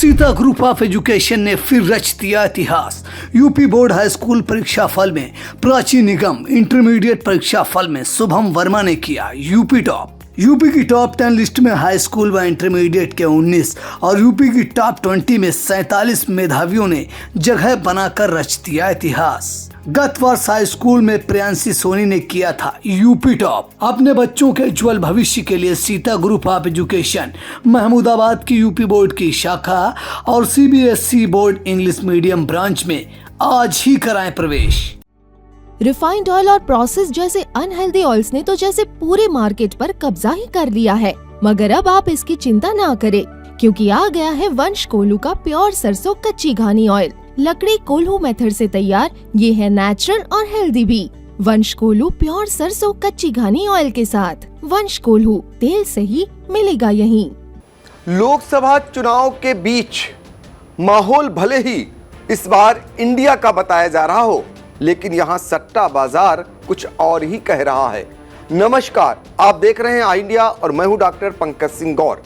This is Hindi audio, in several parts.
सीता ग्रुप ऑफ एजुकेशन ने फिर रच दिया इतिहास। यूपी बोर्ड हाई स्कूल परीक्षा फल में प्राची निगम, इंटरमीडिएट परीक्षा फल में शुभम वर्मा ने किया यूपी टॉप। यूपी की टॉप 10 लिस्ट में हाई स्कूल व इंटरमीडिएट के 19 और यूपी की टॉप 20 में 47 मेधावियों ने जगह बनाकर रच दिया इतिहास। गत वर्ष हाई स्कूल में प्रियांशी सोनी ने किया था यूपी टॉप। अपने बच्चों के उज्जवल भविष्य के लिए Sita group of education Mahmudabad की यूपी बोर्ड की शाखा और CBSE board English medium branch में आज ही कराएं प्रवेश। रिफाइंड ऑयल और प्रोसेस जैसे अनहेल्दी ऑयल्स ने तो जैसे पूरे मार्केट पर कब्जा ही कर लिया है, मगर अब आप इसकी चिंता ना करें, क्योंकि आ गया है वंश कोल्हू का प्योर सरसों कच्ची घानी ऑयल। लकड़ी कोल्हू मेथड से तैयार ये है नेचुरल और हेल्दी भी। वंश कोल्हू प्योर सरसों कच्ची घानी ऑयल के साथ। वंश कोल्हू, तेल सही मिलेगा यहीं। लोकसभा चुनाव के बीच माहौल भले ही इस बार इंडिया का बताया जा रहा हो, लेकिन यहाँ सट्टा बाजार कुछ और ही कह रहा है। नमस्कार, आप देख रहे हैं आई इंडिया और मैं हूं डॉक्टर पंकज सिंह गौर।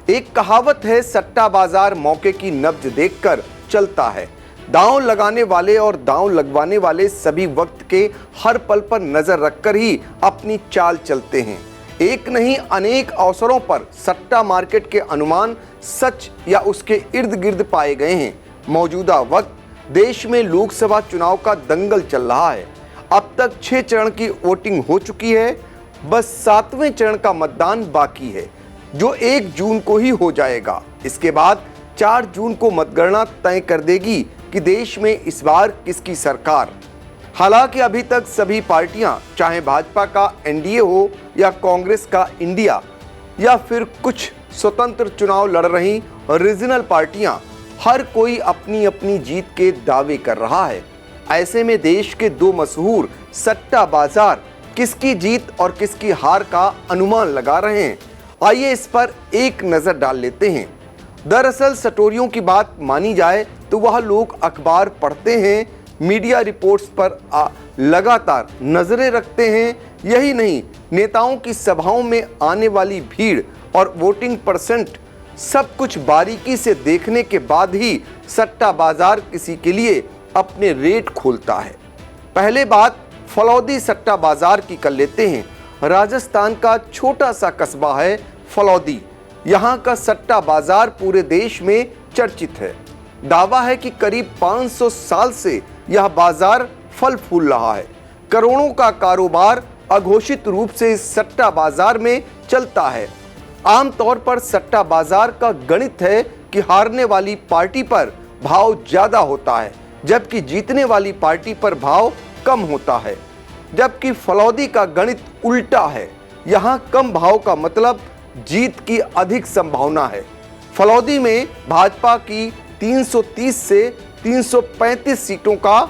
एक कहावत है, सट्टा बाजार मौके की नब्ज देखकर चलता है। दांव लगाने वाले और दांव लगवाने वाले सभी वक्त के हर पल पर नजर रखकर ही अपनी चाल चलते हैं। एक नहीं अनेक अवसरों पर सट्टा मार्केट के अनुमान सच या उसके इर्द गिर्द पाए गए हैं। मौजूदा वक्त देश में लोकसभा चुनाव का दंगल चल रहा है। अब तक 6 चरण की वोटिंग हो चुकी है, बस 7वें चरण का मतदान बाकी है, जो 1 जून को ही हो जाएगा। इसके बाद 4 जून को मतगणना तय कर देगी कि देश में इस बार किसकी सरकार। हालांकि अभी तक सभी पार्टियां, चाहे भाजपा का एनडीए हो या कांग्रेस का इंडिया या फिर कुछ स्वतंत्र चुनाव लड़ रही रीजनल पार्टियां, हर कोई अपनी अपनी जीत के दावे कर रहा है। ऐसे में देश के 2 मशहूर सट्टा बाजार किसकी जीत और किसकी हार का अनुमान लगा रहे हैं। आइए इस पर एक नजर डाल लेते हैं। दरअसल सटोरियों की बात मानी जाए तो वह लोग अखबार पढ़ते हैं, मीडिया रिपोर्ट्स पर लगातार नजरें रखते हैं। यही नहीं, नेताओं की सभाओं में आने वाली भीड़ और वोटिंग परसेंट सब कुछ बारीकी से देखने के बाद ही सट्टा बाजार किसी के लिए अपने रेट खोलता है। पहले बात फलौदी सट्टा बाजार की कर लेते हैं। राजस्थान का छोटा सा कस्बा है फलौदी। यहाँ का सट्टा बाजार पूरे देश में चर्चित है। दावा है कि करीब 500 साल से यह बाजार फल फूल रहा है। करोड़ों का कारोबार अघोषित रूप से इस सट्टा बाजार में चलता है। आमतौर पर सट्टा बाजार का गणित है कि हारने वाली पार्टी पर भाव ज्यादा होता है, जबकि जीतने वाली पार्टी पर भाव कम होता है। जबकि फलौदी का गणित उल्टा है। यहाँ कम भाव का मतलब जीत की अधिक संभावना है। फलौदी में भाजपा की 330 से 335 सीटों का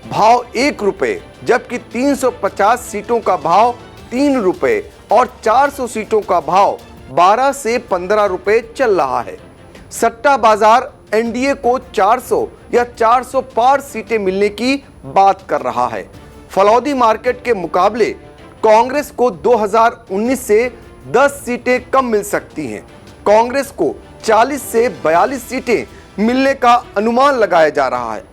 भाव 1 रुपए, जबकि 350 सीटों का भाव 3 रुपए और 400 सीटों का भाव 12 से 15 रुपए चल रहा है। सट्टा बाजार एनडीए को 400 या 400 पार सीटें मिलने की बात कर रहा है। फलौदी मार्केट के मुकाबले कांग्रेस को 2019 से 10 सीटें कम मिल सकती हैं। कांग्रेस को 40 से 42 सीटें मिलने का अनुमान लगाया जा रहा है।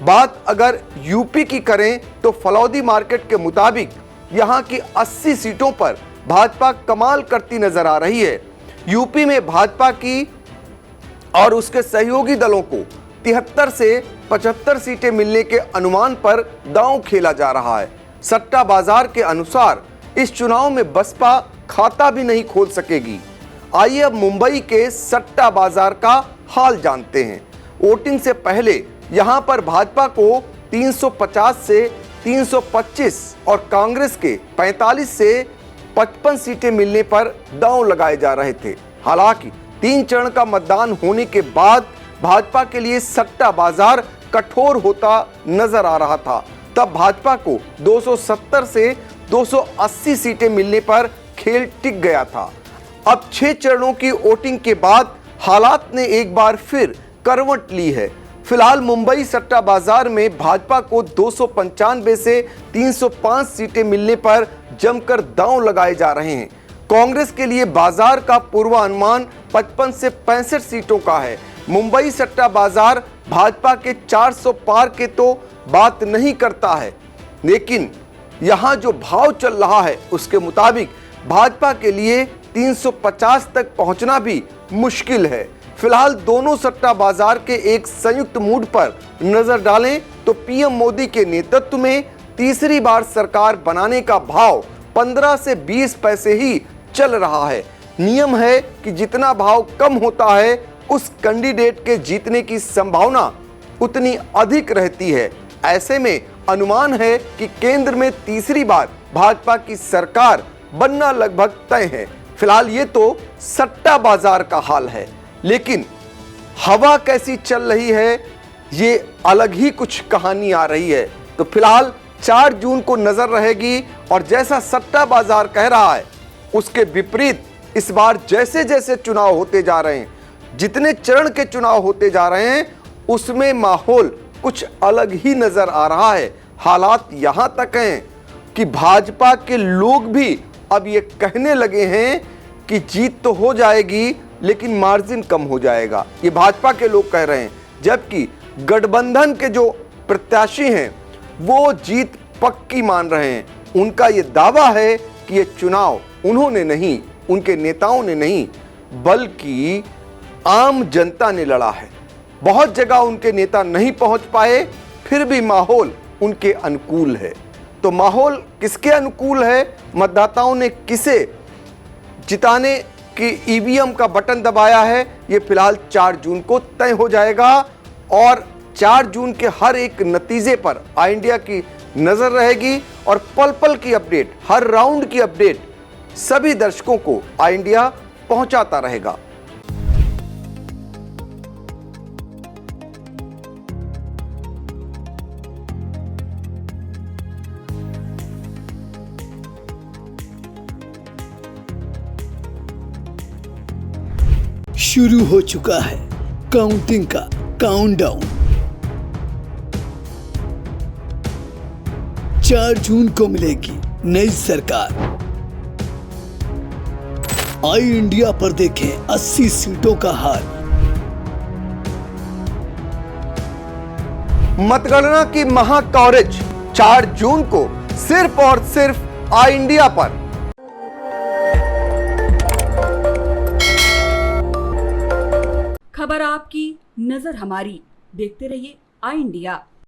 बात अगर यूपी की करें तो फलौदी मार्केट के मुताबिक यहां की 80 सीटों पर भाजपा कमाल करती नजर आ रही है। यूपी में भाजपा की और उसके सहयोगी दलों को 73 से 75 सीटें मिलने के अनुमान पर दांव खेला जा रहा है। सट्टा बाजार के अनुसार इस चुनाव में बसपा खाता भी नहीं खोल सकेगी। आइए अब मुंबई के सट्टा बाजार का हाल जानते हैं। वोटिंग से पहले यहां पर भाजपा को 350 से 325 और कांग्रेस के 45 से 55 सीटें मिलने पर दांव लगाए जा रहे थे। हालांकि 3 चरण का मतदान होने के बाद भाजपा के लिए सट्टा बाजार कठोर होता नजर आ रहा था। तब भाजपा को 270 से 280 सीटें मिलने पर खेल टिक गया था। अब 6 चरणों की वोटिंग के बाद हालात ने एक बार फिर करवट ली है। फिलहाल मुंबई सट्टा बाजार में भाजपा को 295 से 305 सीटें मिलने पर जमकर दांव लगाए जा रहे हैं। कांग्रेस के लिए बाजार का पूर्वानुमान 55 से 65 सीटों का है, मुंबई सट्टा बाजार भाजपा के 400 पार के तो बात नहीं करता है, लेकिन यहां जो भाव चल रहा है उसके मुताबिक भाजपा के लिए 350 तक पहुंचना भी मुश्किल है। फिलहाल दोनों सट्टा बाजार के एक संयुक्त मूड पर नजर डालें तो पीएम मोदी के नेतृत्व में तीसरी बार सरकार बनाने का भाव 15 से 20 पैसे ही चल रहा है। नियम है कि जितना भाव कम होता है उस कैंडिडेट के जीतने की संभावना उतनी अधिक रहती है। ऐसे में अनुमान है कि केंद्र में तीसरी बार भाजपा की सरकार बनना लगभग तय है। फिलहाल ये तो सट्टा बाजार का हाल है, लेकिन हवा कैसी चल रही है ये अलग ही कुछ कहानी आ रही है। तो फिलहाल 4 जून को नजर रहेगी और जैसा सट्टा बाजार कह रहा है उसके विपरीत इस बार जैसे जैसे चुनाव होते जा रहे हैं, जितने चरण के चुनाव होते जा रहे हैं, उसमें माहौल कुछ अलग ही नजर आ रहा है। हालात यहां तक हैं कि भाजपा के लोग भी अब ये कहने लगे हैं कि जीत तो हो जाएगी लेकिन मार्जिन कम हो जाएगा, ये भाजपा के लोग कह रहे हैं। जबकि गठबंधन के जो प्रत्याशी हैं वो जीत पक्की मान रहे हैं। उनका ये दावा है कि ये चुनाव उन्होंने नहीं, उनके नेताओं ने नहीं, बल्कि आम जनता ने लड़ा है। बहुत जगह उनके नेता नहीं पहुंच पाए, फिर भी माहौल उनके अनुकूल है। तो माहौल किसके अनुकूल है, मतदाताओं ने किसे जिताने की ईवीएम का बटन दबाया है, ये फिलहाल 4 जून को तय हो जाएगा। और 4 जून के हर एक नतीजे पर आई इंडिया की नजर रहेगी और पल पल की अपडेट, हर राउंड की अपडेट सभी दर्शकों को आई इंडिया पहुंचाता रहेगा। शुरू हो चुका है काउंटिंग का काउंटडाउन। 4 जून को मिलेगी नई सरकार। आई इंडिया पर देखें 80 सीटों का हाल। मतगणना की महाकवरेज 4 जून को सिर्फ और सिर्फ आई इंडिया पर। खबर आपकी, नजर हमारी। देखते रहिए आई इंडिया।